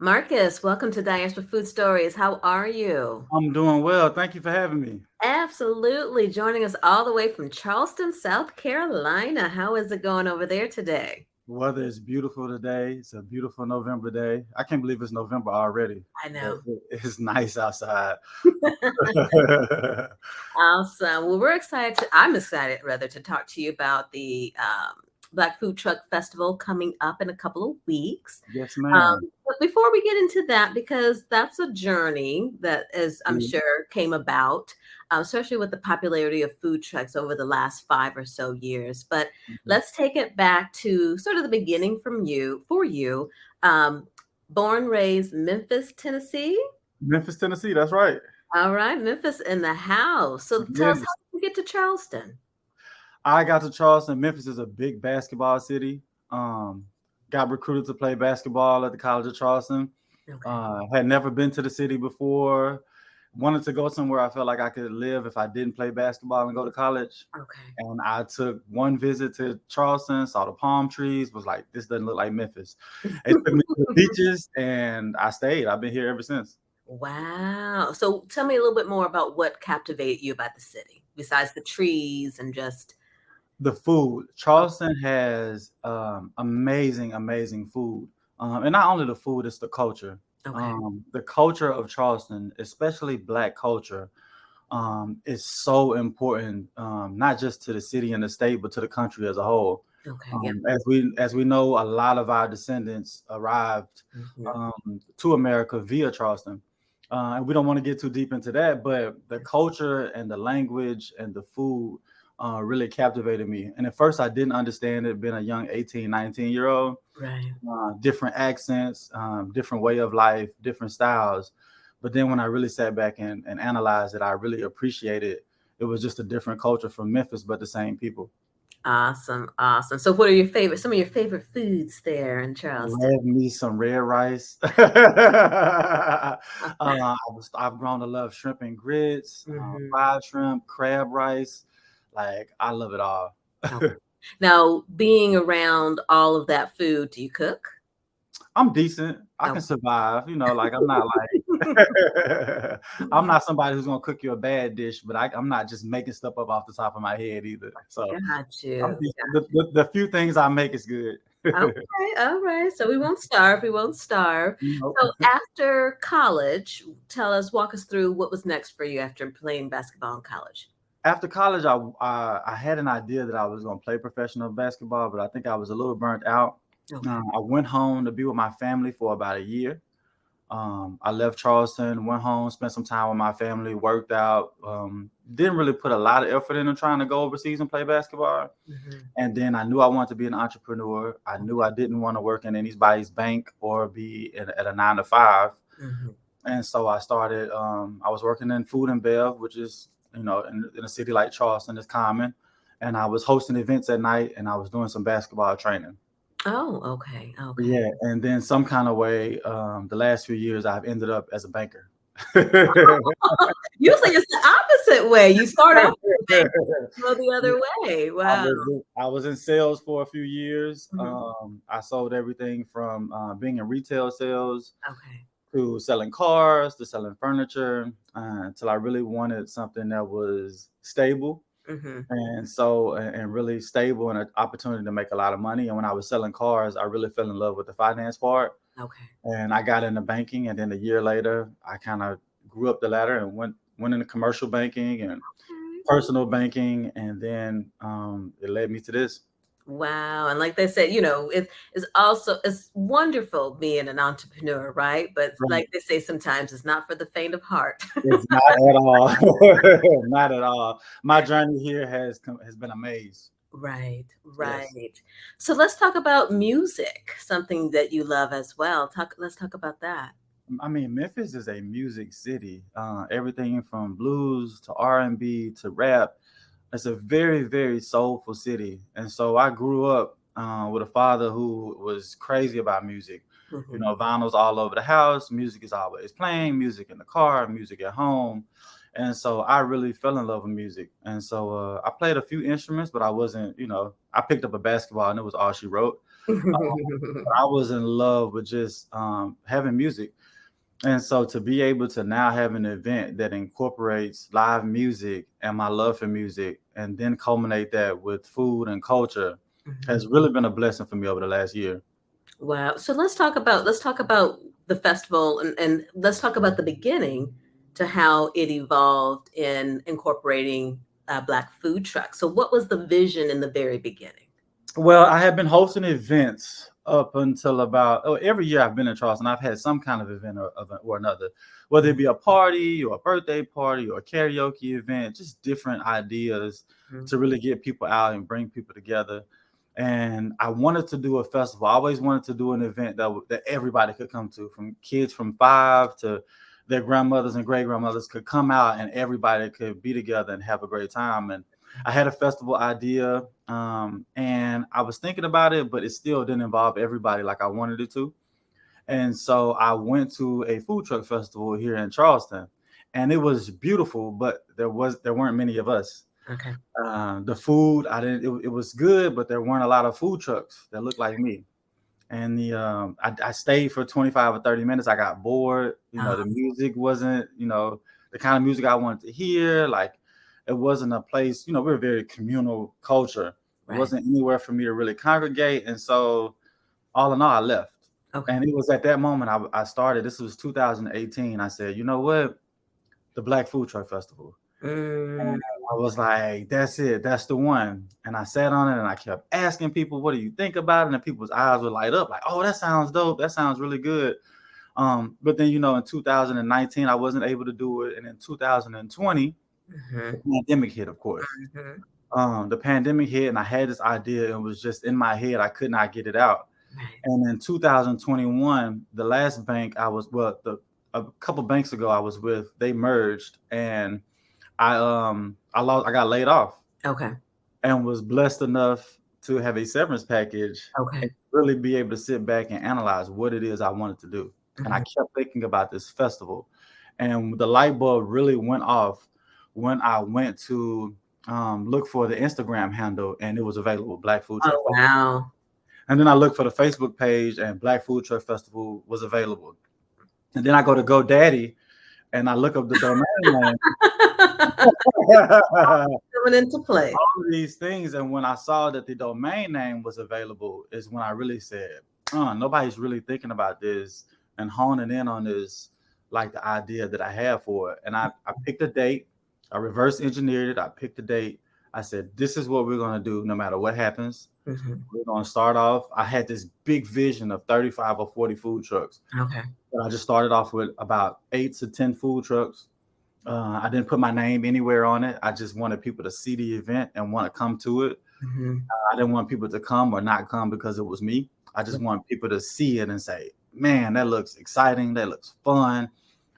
Marcus, welcome to Diaspora Food Stories. How are you? I'm doing well. Thank you for having me. Absolutely. Joining us all the way from Charleston, South Carolina. How is it going over there today? Weather is beautiful today. It's a beautiful November day. I can't believe it's November already, I but know. it's nice outside. Awesome. Well, I'm excited rather to talk to you about the Black Food Truck Festival coming up in a couple of weeks. Yes, ma'am. But before we get into that, because that's a journey that is, I'm Mhm. sure, came about, especially with the popularity of food trucks over the last 5 or so years. But let's take it back to sort of the beginning for you. Um, Born, raised Memphis, Tennessee. Memphis, Tennessee. That's right. All right, Memphis in the house. So tell us, how Yes. did you get to Charleston? I got to Charleston. Memphis is a big basketball city. Um, got recruited to play basketball at the College of Charleston. Okay. Had never been to the city before. Wanted to go somewhere I felt like I could live if I didn't play basketball and go to college. Okay. And I took one visit to Charleston, saw the palm trees, was like, this doesn't look like Memphis. It took me to the beaches, and I stayed. I've been here ever since. Wow. So tell me a little bit more about what captivated you about the city, besides the trees and just, The food. oh, Charleston has amazing, amazing food. And not only the food, it's the culture. okay. The culture of Charleston, especially Black culture, is so important, not just to the city and the state, but to the country as a whole. Okay. Yeah. As we know, a lot of our descendants arrived Mhm. to America via Charleston, and we don't want to get too deep into that. But the culture and the language and the food really captivated me. And at first, I didn't understand it. Being a young 18, 19 year old, Right. different accents, different way of life, different styles. But then when I really sat back and analyzed it, I really appreciated it was just a different culture from Memphis, but the same people. Awesome. Awesome. So what are some of your favorite foods there in Charleston? Love me some red rice. I've grown to love shrimp and grits, Mhm. fried shrimp, crab rice. Like I love it all. Okay. Now, being around all of that food, do you cook? I'm decent. I can Oh. survive. Like I'm not like I'm not somebody who's gonna cook you a bad dish, but I'm not just making stuff up off the top of my head either. So Got I'm you. decent. The few things I make is good. Okay, all right. So we won't starve. We won't starve. Nope. So after college, walk us through what was next for you after playing basketball in college. After college, I had an idea that I was gonna play professional basketball, but I think I was a little burnt out. Okay. I went home to be with my family for about a year. I left Charleston, went home, spent some time with my family, worked out. Didn't really put a lot of effort into trying to go overseas and play basketball. Mhm. And then I knew I wanted to be an entrepreneur. I knew I didn't want to work in anybody's bank or be at a 9 to 5. Mhm. And so I started. I was working in food and bev, which is in a city like Charleston is common. And I was hosting events at night, and I was doing some basketball training. Oh, okay. Okay. Yeah, and then some kind of way, the last few years I've ended up as a banker. Usually it's the opposite way. You start off as a bank, go the other way. Wow. I was in sales for a few years. Mhm. I sold everything from being in retail sales Okay. to selling cars to selling furniture until I really wanted something that was stable Mhm. and really stable and an opportunity to make a lot of money. And when I was selling cars, I really fell in love with the finance part. Okay. And I got into banking, and then a year later, I kind of grew up the ladder and went into commercial banking and Okay. personal banking, and then it led me to this. Wow. And like they said, it's wonderful being an entrepreneur, right? But Right. like they say, sometimes it's not for the faint of heart. It's not at all, not at all. My journey here has been a maze. Right, Yes. right. So let's talk about music, something that you love as well. Let's talk about that. I mean, Memphis is a music city. Everything from blues to R&B to rap. It's a very, very soulful city. And so I grew up with a father who was crazy about music. Mhm. Vinyls all over the house. Music is always playing. Music in the car. Music at home. And so I really fell in love with music. And so I played a few instruments, but I wasn't. I picked up a basketball and it was all she wrote. I was in love with just having music. And so to be able to now have an event that incorporates live music and my love for music and then culminate that with food and culture has really been a blessing for me over the last year. Wow. So let's talk about the festival, and let's talk about the beginning to how it evolved in incorporating Black food trucks. So what was the vision in the very beginning? Well, I have been hosting events up until about every year I've been in Charleston. I've had some kind of event or another, whether it be a party or a birthday party or a karaoke event, just different ideas Mhm. to really get people out and bring people together. And I wanted to do a festival. I always wanted to do an event that everybody could come to, from kids from 5 to their grandmothers and great grandmothers could come out and everybody could be together and have a great time. And I had a festival idea, and I was thinking about it, but it still didn't involve everybody like I wanted it to. And so I went to a food truck festival here in Charleston, and it was beautiful, but there weren't many of us. Okay. The food I didn't it was good, but there weren't a lot of food trucks that looked like me. And I stayed for 25 or 30 minutes. I got bored. Oh, The music wasn't, the kind of music I wanted to hear. Like, it wasn't a place, we're a very communal culture. It right. wasn't anywhere for me to really congregate. And so all in all, I left. Okay. And it was at that moment I started. This was 2018. I said, you know what? The Black Food Truck Festival. Mm, And I was like, that's it. That's the one. And I sat on it and I kept asking people, what do you think about it? And people's eyes would light up like, oh, that sounds dope. That sounds really good. But then, in 2019, I wasn't able to do it. And in 2020, the mhm, pandemic hit, of course. mhm. The pandemic hit and I had this idea. It was just in my head. I could not get it out. Right. And in 2021, the last bank a couple banks ago I was with, they merged, and I got laid off Okay. and was blessed enough to have a severance package Okay. and really be able to sit back and analyze what it is I wanted to do. And I Mhm. kept thinking about this festival, and the light bulb really went off when I went to look for the Instagram handle, and it was available, Black Food Truck Oh, Festival. wow. And then I looked for the Facebook page, and Black Food Truck Festival was available. And then I go to GoDaddy and I look up the domain name. Coming into play. All of these things. And when I saw that the domain name was available, is when I really said, nobody's really thinking about this and honing in on this, like the idea that I have for it. And I picked a date, I reverse engineered it, I picked a date. I said, this is what we're going to do no matter what happens. Mhm. We're going to start off. I had this big vision of 35 or 40 food trucks. Okay. But I just started off with about 8 to 10 food trucks. I didn't put my name anywhere on it. I just wanted people to see the event and want to come to it. Mhm. I didn't want people to come or not come because it was me. I just want people to see it and say, man, that looks exciting. That looks fun.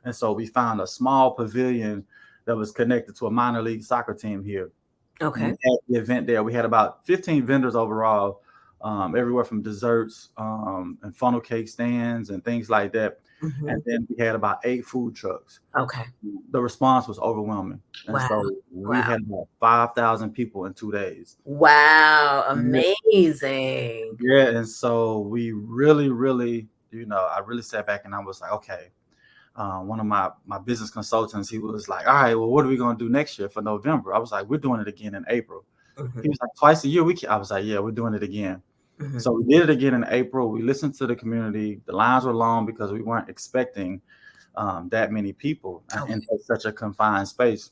And so we found a small pavilion that was connected to a minor league soccer team here. And we Okay. had the event there. We had about 15 vendors overall, everywhere from desserts and funnel cake stands and things like that. And Mhm. then we had about 8 food trucks. Okay. The response was overwhelming. And Wow. so we Wow. had about 5,000 people in 2 days. Wow. Yeah. Amazing. Yeah. And so we really, really, I really sat back and I was like, okay. One of my business consultants, he was like, all right, well, what are we going to do next year for November? I was like, we're doing it again in April. He Mhm. was like, twice a year. I was like, yeah, we're doing it again. Mhm. So we did it again in April. We listened to the community. The lines were long because we weren't expecting that many people Okay. in such a confined space.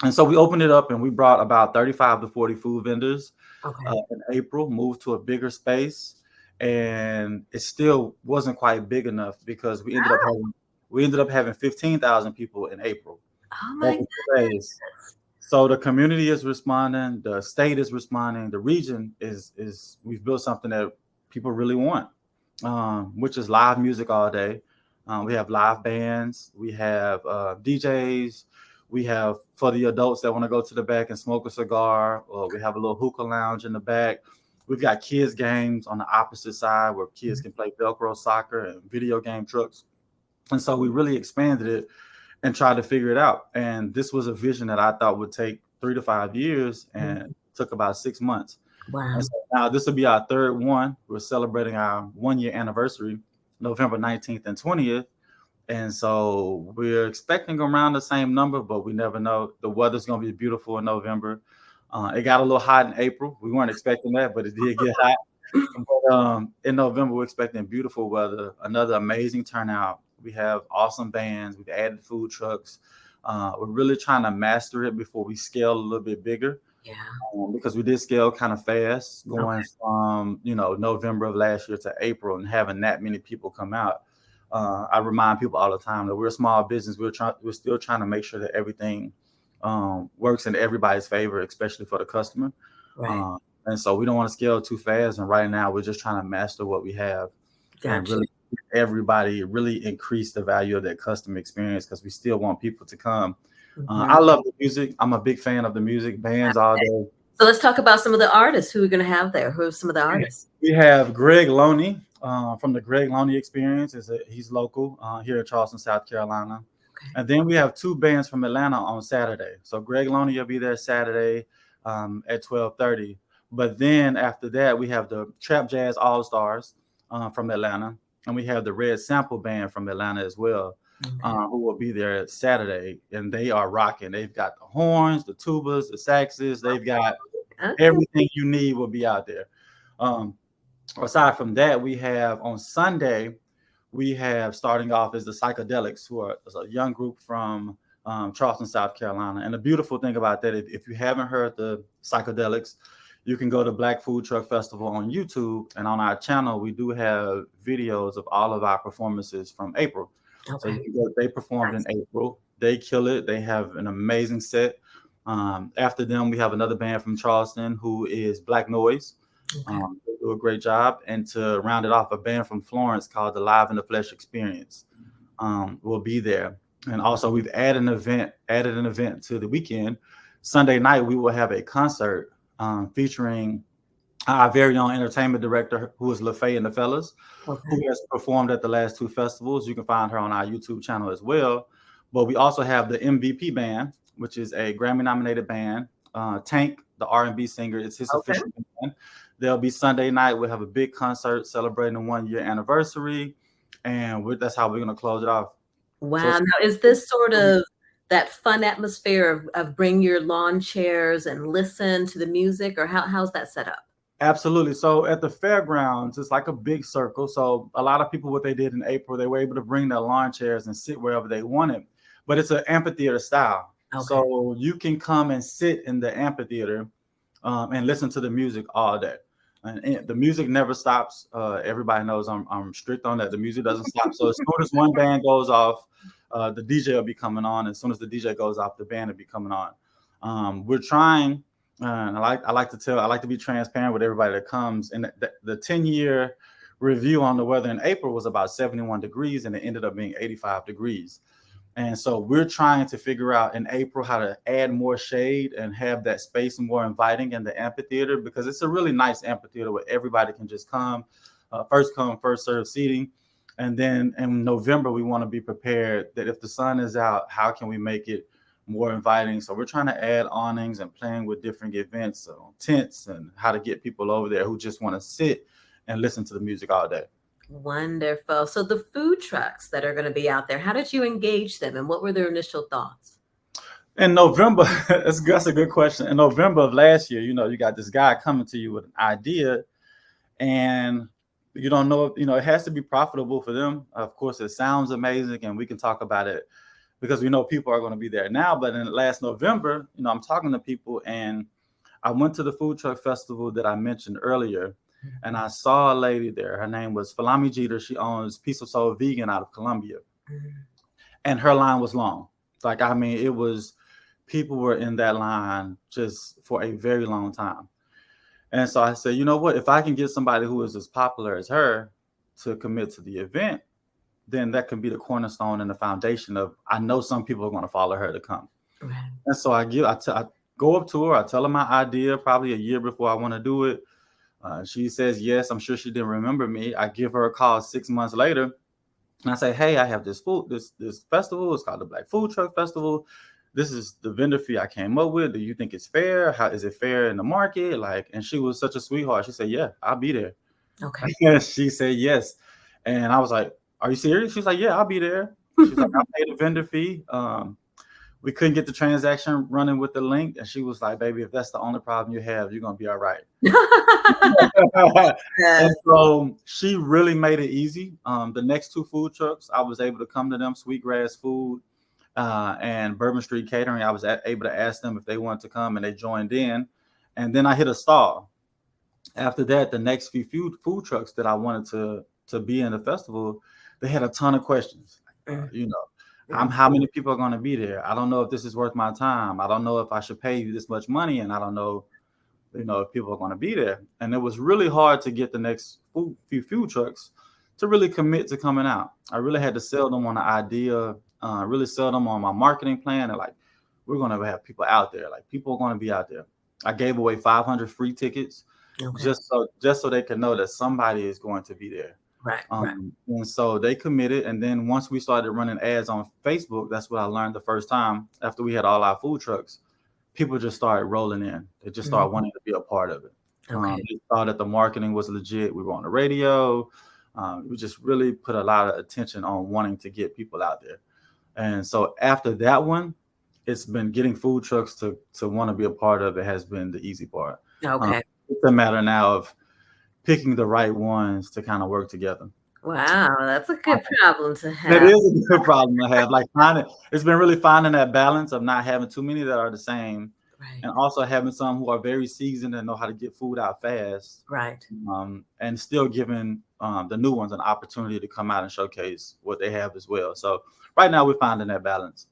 And so we opened it up and we brought about 35 to 40 food vendors Okay. in April, moved to a bigger space. And it still wasn't quite big enough because we ended up having 15,000 people in April Oh my over 2 days. So the community is responding, the state is responding, the region is we've built something that people really want, which is live music all day. We have live bands, we have DJs, we have, for the adults that want to go to the back and smoke a cigar, or we have a little hookah lounge in the back. We've got kids games on the opposite side where kids goodness. can play Velcro soccer and video game trucks. And so we really expanded it and tried to figure it out. And this was a vision that I thought would take 3 to 5 years, Mhm. and took about 6 months. And Wow. so Now, this will be our third one. We're celebrating our 1 year anniversary, November 19th and 20th. And so we're expecting around the same number, but we never know. The weather's going to be beautiful in November. It got a little hot in April. We weren't expecting that, but it did get hot. But in November, we're expecting beautiful weather, another amazing turnout. We have awesome bands. We've added food trucks. We're really trying to master it before we scale a little bit bigger. Yeah. Because we did scale kind of fast, Okay. going from November of last year to April, and having that many people come out. I remind people all the time that we're a small business. We're still trying to make sure that everything works in everybody's favor, especially for the customer. Right. And so we don't want to scale too fast. And right now, we're just trying to master what we have and Gotcha. really everybody really increase the value of that customer experience, because we still want people to come. I love the music. I'm a big fan of the music, bands all day. So let's talk about some of the artists who we're going to have there. Who are some of the artists? We have Greg Loney from the Greg Loney Experience. He's local here in Charleston, South Carolina. Okay. And then we have two bands from Atlanta on Saturday. So Greg Loney will be there Saturday at 12:30. But then after that, we have the Trap Jazz All Stars from Atlanta. And we have the Red Sample Band from Atlanta as well, who will be there Saturday. And they are rocking. They've got the horns, the tubas, the saxes. They've got everything you need will be out there. Aside from that, we have on Sunday, we have starting off as the Psychedelics, who are a young group from Charleston, South Carolina. And the beautiful thing about that, if you haven't heard the Psychedelics, you can go to Black Food Truck Festival on YouTube, and on our channel, we do have videos of all of our performances from April. Okay. So they performed in April. They kill it. They have an amazing set. After them, we have another band from Charleston who is Black Noise. Okay. They do a great job. And to round it off, a band from Florence called the Live in the Flesh Experience will be there. And also, we've added an event to the weekend. Sunday night, we will have a concert featuring our very own entertainment director, who is LaFay and the Fellas, who has performed at the last two festivals. You can find her on our YouTube channel as well. But we also have the MVP band, which is a Grammy-nominated band. Tank, the R&B singer, it's his official band. They'll be Sunday night. We'll have a big concert celebrating the 1 year anniversary, and that's how we're going to close it off. Wow. So now, is this sort of that fun atmosphere of bring your lawn chairs and listen to the music, or how's that set up? Absolutely. So at the fairgrounds, it's like a big circle. So a lot of people, what they did in April, they were able to bring their lawn chairs and sit wherever they wanted. But it's an amphitheater style. Okay. So you can come and sit in the amphitheater and listen to the music all day. And the music never stops. Everybody knows I'm strict on that. The music doesn't stop. So as soon as one band goes off, the DJ will be coming on. As soon as the DJ goes off, the band will be coming on. We're trying. And I like to be transparent with everybody that comes. And the 10-year review on the weather in April was about 71 degrees, and it ended up being 85 degrees. And so we're trying to figure out in April how to add more shade and have that space more inviting in the amphitheater, because it's a really nice amphitheater where everybody can just come, first come, first serve seating. And then in November, we want to be prepared that if the sun is out, how can we make it more inviting? So we're trying to add awnings and playing with different events, so tents, and how to get people over there who just want to sit and listen to the music all day. Wonderful. So the food trucks that are going to be out there, how did you engage them, and what were their initial thoughts? In November, that's a good question. In November of last year, you got this guy coming to you with an idea, and you don't know, it has to be profitable for them. Of course, it sounds amazing, and we can talk about it because we know people are going to be there now. But in last November, I'm talking to people, and I went to the food truck festival that I mentioned earlier, and I saw a lady there. Her name was Falami Jeter. She owns Piece of Soul Vegan out of Columbia. And her line was long. People were in that line just for a very long time. And so I said, you know what, if I can get somebody who is as popular as her to commit to the event, then that can be the cornerstone and the foundation of, I know some people are going to follow her to come. Right. And so I go up to her, I tell her my idea probably a year before I want to do it. She says yes. I'm sure she didn't remember me. I give her a call 6 months later, and I say, hey, I have this festival. It's called the Black Food Truck Festival. this is the vendor fee I came up with. Do you think it's fair? How is it fair in the market? Like, and she was such a sweetheart. She said, yeah, I'll be there. Okay. And she said yes. And I was like, are you serious? She's like, yeah, I'll be there. She's like, I'll pay the vendor fee. We couldn't get the transaction running with the link. And she was like, baby, if that's the only problem you have, you're going to be all right. Yes. And so she really made it easy. The next two food trucks, I was able to come to them, Sweetgrass Food and Bourbon Street Catering. I was able to ask them if they wanted to come, and they joined in. And then I hit a stall. After that, the next few food trucks that I wanted to be in the festival, they had a ton of questions. You know, how many people are going to be there? I don't know if this is worth my time. I don't know if I should pay you this much money, and I don't know, if people are going to be there. And it was really hard to get the next few food trucks to really commit to coming out. I really had to sell them on the idea, really sell them on my marketing plan, and like, we're going to have people out there. Like, people are going to be out there. I gave away 500 free tickets. Okay. Just so they can know that somebody is going to be there. Right. And so they committed. And then once we started running ads on Facebook, that's what I learned the first time after we had all our food trucks. People just started rolling in. They just started wanting to be a part of it. Okay. They saw that the marketing was legit. We were on the radio. We just really put a lot of attention on wanting to get people out there. And so after that one, it's been getting food trucks to want to be a part of it has been the easy part. Okay. It's a matter now of picking the right ones to kind of work together. Wow, that's a good problem to have. That is a good problem to have. Like, it's been really finding that balance of not having too many that are the same, right, and also having some who are very seasoned and know how to get food out fast, right, and still giving the new ones an opportunity to come out and showcase what they have as well. So right now we're finding that balance.